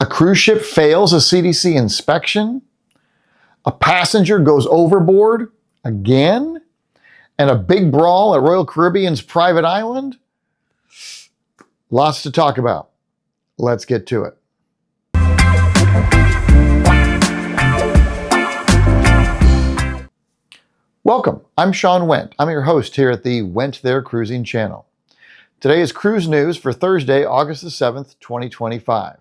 A cruise ship fails a CDC inspection. A passenger goes overboard again. And a big brawl at Royal Caribbean's private island. Lots to talk about. Let's get to it. Welcome. I'm Sean Whent. I'm your host here at the Whent There Cruising Channel. Today is cruise news for Thursday, August the 7th, 2025.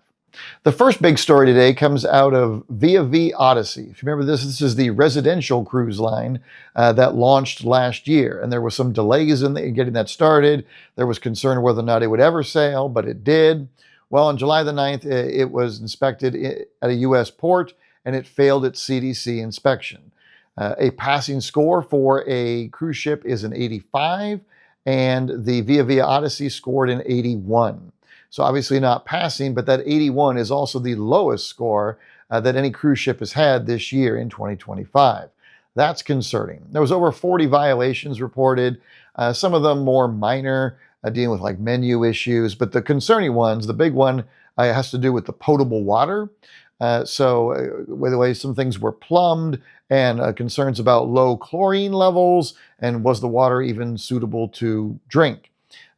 The first big story today comes out of Villa Vie Odyssey. If you remember this is the residential cruise line that launched last year, and there was some delays in getting that started. There was concern whether or not it would ever sail, but it did. Well, on July the 9th, it was inspected at a U.S. port, and it failed its CDC inspection. A passing score for a cruise ship is an 85, and the Villa Vie Odyssey scored an 81. So obviously not passing, but that 81 is also the lowest score that any cruise ship has had this year in 2025. That's concerning. There was over 40 violations reported, some of them more minor, dealing with like menu issues, but the concerning ones, the big one has to do with the potable water. So the way some things were plumbed and concerns about low chlorine levels and was the water even suitable to drink.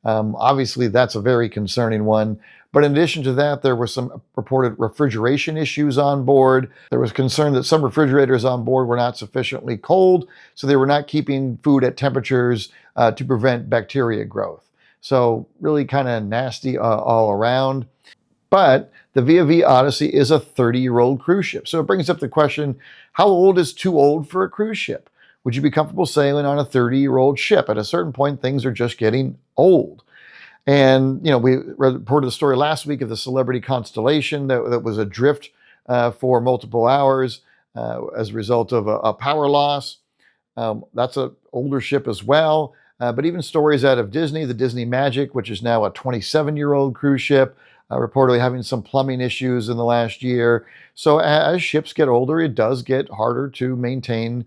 Obviously, that's a very concerning one. But in addition to that, there were some reported refrigeration issues on board. There was concern that some refrigerators on board were not sufficiently cold, so they were not keeping food at temperatures to prevent bacteria growth. So really kind of nasty all around. But the Villa Vie Odyssey is a 30-year-old cruise ship. So it brings up the question, how old is too old for a cruise ship? Would you be comfortable sailing on a 30-year-old ship? At a certain point, things are just getting old. And, we reported the story last week of the Celebrity Constellation that was adrift for multiple hours as a result of a power loss. That's an older ship as well. But even stories out of Disney, the Disney Magic, which is now a 27-year-old cruise ship, reportedly having some plumbing issues in the last year. So as ships get older, it does get harder to maintain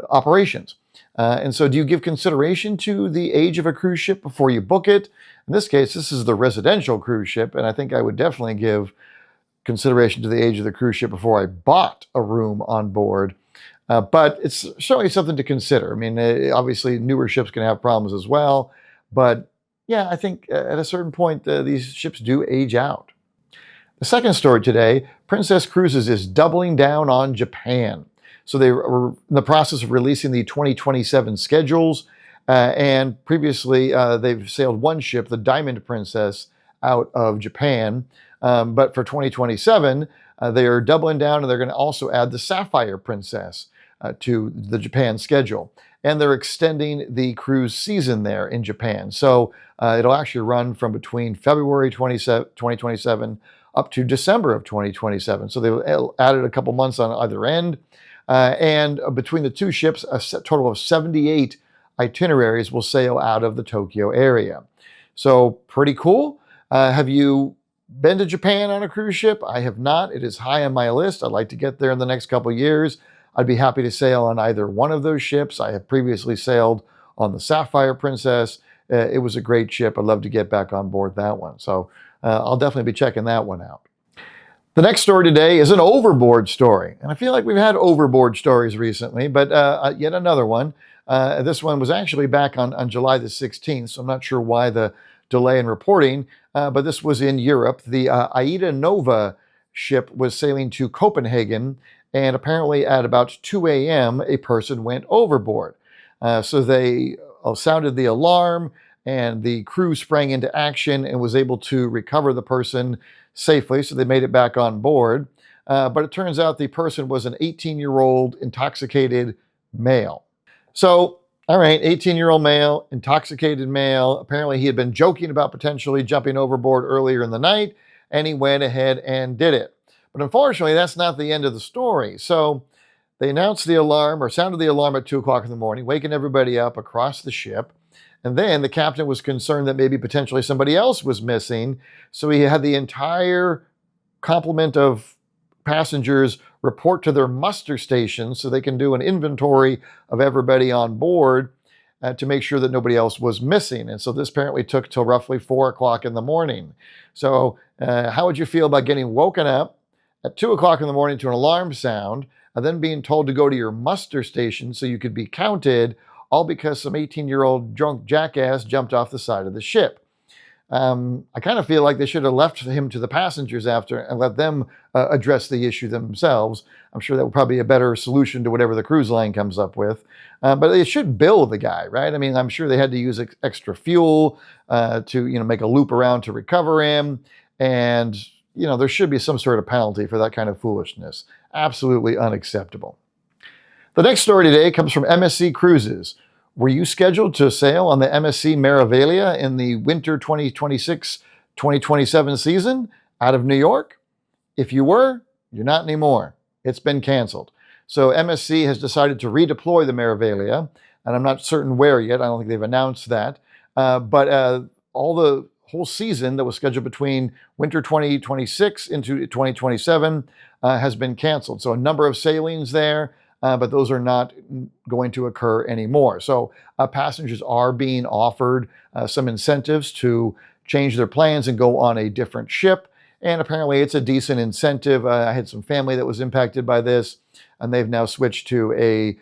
operations. And so do you give consideration to the age of a cruise ship before you book it? In this case, this is the residential cruise ship, and I think I would definitely give consideration to the age of the cruise ship before I bought a room on board. But it's certainly something to consider. I mean, obviously newer ships can have problems as well, but yeah, I think at a certain point, these ships do age out. The second story today, Princess Cruises is doubling down on Japan. So they were in the process of releasing the 2027 schedules, and previously they've sailed one ship, the Diamond Princess, out of Japan. But for 2027, they are doubling down, and they're going to also add the Sapphire Princess to the Japan schedule. And they're extending the cruise season there in Japan. So it'll actually run from between February 2027 up to December of 2027. So they've added a couple months on either end. And between the two ships, a total of 78 itineraries will sail out of the Tokyo area. So pretty cool. Have you been to Japan on a cruise ship? I have not. It is high on my list. I'd like to get there in the next couple of years. I'd be happy to sail on either one of those ships. I have previously sailed on the Sapphire Princess. It was a great ship. I'd love to get back on board that one. So I'll definitely be checking that one out. The next story today is an overboard story. And I feel like we've had overboard stories recently, but yet another one. This one was actually back on July the 16th, so I'm not sure why the delay in reporting, but this was in Europe. The Aida Nova ship was sailing to Copenhagen, and apparently at about 2 a.m., a person went overboard. So they sounded the alarm, and the crew sprang into action and was able to recover the person safely, so they made it back on board. But it turns out the person was an 18-year-old intoxicated male. So, all right, 18-year-old male, intoxicated male. Apparently he had been joking about potentially jumping overboard earlier in the night, and he went ahead and did it. But unfortunately, that's not the end of the story. So they announced the alarm, or sounded the alarm at 2 o'clock in the morning, waking everybody up across the ship. And then the captain was concerned that maybe potentially somebody else was missing. So he had the entire complement of passengers report to their muster station so they can do an inventory of everybody on board. to make sure that nobody else was missing. And so this apparently took till roughly 4 o'clock in the morning. So how would you feel about getting woken up at 2 o'clock in the morning to an alarm sound, and then being told to go to your muster station so you could be counted, all because some 18-year-old drunk jackass jumped off the side of the ship? I kind of feel like they should have left him to the passengers after and let them address the issue themselves. I'm sure that would probably be a better solution to whatever the cruise line comes up with. But they should bill the guy, right? I mean, I'm sure they had to use extra fuel to, make a loop around to recover him. And, there should be some sort of penalty for that kind of foolishness. Absolutely unacceptable. The next story today comes from MSC Cruises. Were you scheduled to sail on the MSC Maravelia in the winter 2026-2027 season out of New York? If you were, you're not anymore. It's been canceled. So MSC has decided to redeploy the Maravelia, and I'm not certain where yet. I don't think they've announced that. But all the whole season that was scheduled between winter 2026 into 2027 has been canceled. So a number of sailings there. But those are not going to occur anymore. So passengers are being offered some incentives to change their plans and go on a different ship. And apparently it's a decent incentive. I had some family that was impacted by this, and they've now switched to a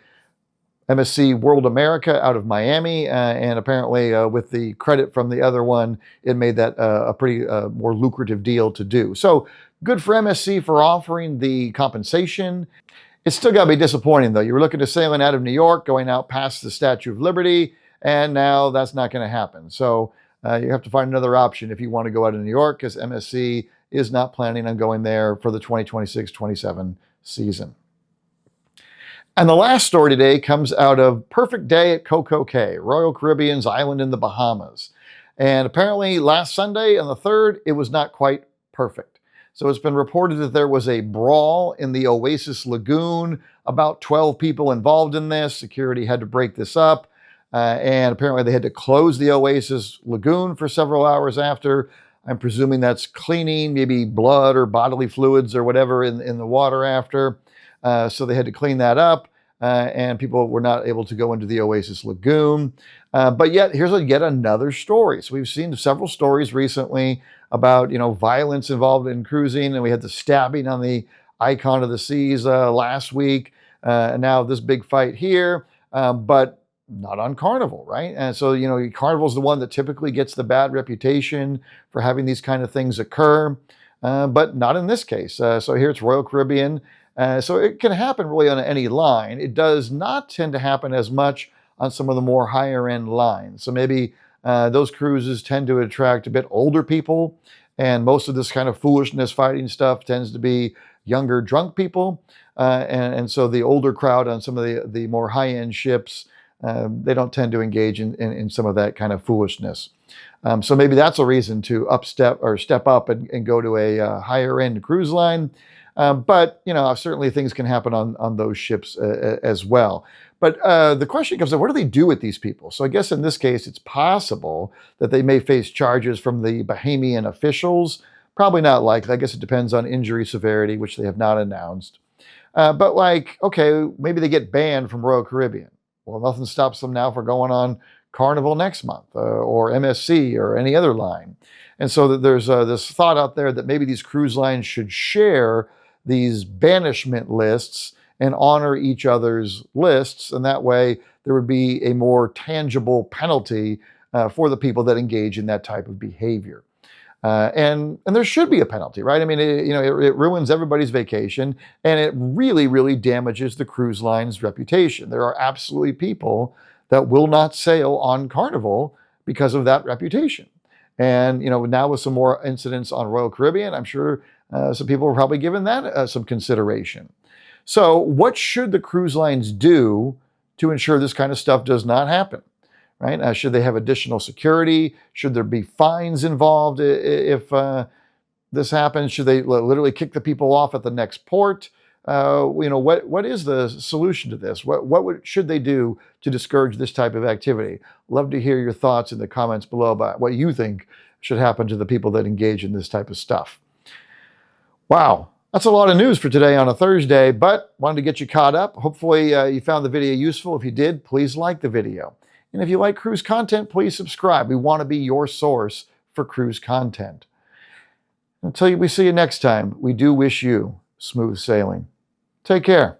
MSC World America out of Miami. And apparently with the credit from the other one, it made that a pretty more lucrative deal to do. So good for MSC for offering the compensation. It's still got to be disappointing, though. You were looking to sailing out of New York, going out past the Statue of Liberty, and now that's not going to happen. So you have to find another option if you want to go out of New York, because MSC is not planning on going there for the 2026-27 season. And the last story today comes out of Perfect Day at Coco Cay, Royal Caribbean's island in the Bahamas. And apparently last Sunday on the 3rd, it was not quite perfect. So it's been reported that there was a brawl in the Oasis Lagoon, about 12 people involved in this. Security had to break this up. And apparently they had to close the Oasis Lagoon for several hours after. I'm presuming that's cleaning, maybe blood or bodily fluids or whatever in the water after. So they had to clean that up. And people were not able to go into the Oasis Lagoon. But yet, here's yet another story. So we've seen several stories recently about, violence involved in cruising. And we had the stabbing on the Icon of the Seas last week. And now this big fight here, but not on Carnival, right? And so, Carnival's the one that typically gets the bad reputation for having these kind of things occur, but not in this case. So here it's Royal Caribbean. So it can happen really on any line. It does not tend to happen as much on some of the more higher end lines. So maybe those cruises tend to attract a bit older people, and most of this kind of foolishness fighting stuff tends to be younger drunk people. And so the older crowd on some of the more high end ships, they don't tend to engage in some of that kind of foolishness. So maybe that's a reason to step up and go to a higher end cruise line. But certainly things can happen on those ships as well. But the question comes up, what do they do with these people? So I guess in this case, it's possible that they may face charges from the Bahamian officials. Probably not likely. I guess it depends on injury severity, which they have not announced. But okay, maybe they get banned from Royal Caribbean. Well, nothing stops them now from going on Carnival next month or MSC or any other line. And so there's this thought out there that maybe these cruise lines should share these banishment lists and honor each other's lists. And that way there would be a more tangible penalty for the people that engage in that type of behavior. And there should be a penalty, right? I mean, it ruins everybody's vacation, and it really, really damages the cruise line's reputation. There are absolutely people that will not sail on Carnival because of that reputation. And, now with some more incidents on Royal Caribbean, I'm sure some people are probably given that some consideration. So what should the cruise lines do to ensure this kind of stuff does not happen? Right? Should they have additional security? Should there be fines involved if this happens? Should they literally kick the people off at the next port? What is the solution to this? What should they do to discourage this type of activity? Love to hear your thoughts in the comments below about what you think should happen to the people that engage in this type of stuff. Wow, that's a lot of news for today on a Thursday, but wanted to get you caught up. Hopefully you found the video useful. If you did, please like the video. And if you like cruise content, please subscribe. We want to be your source for cruise content. Until we see you next time, we do wish you smooth sailing. Take care.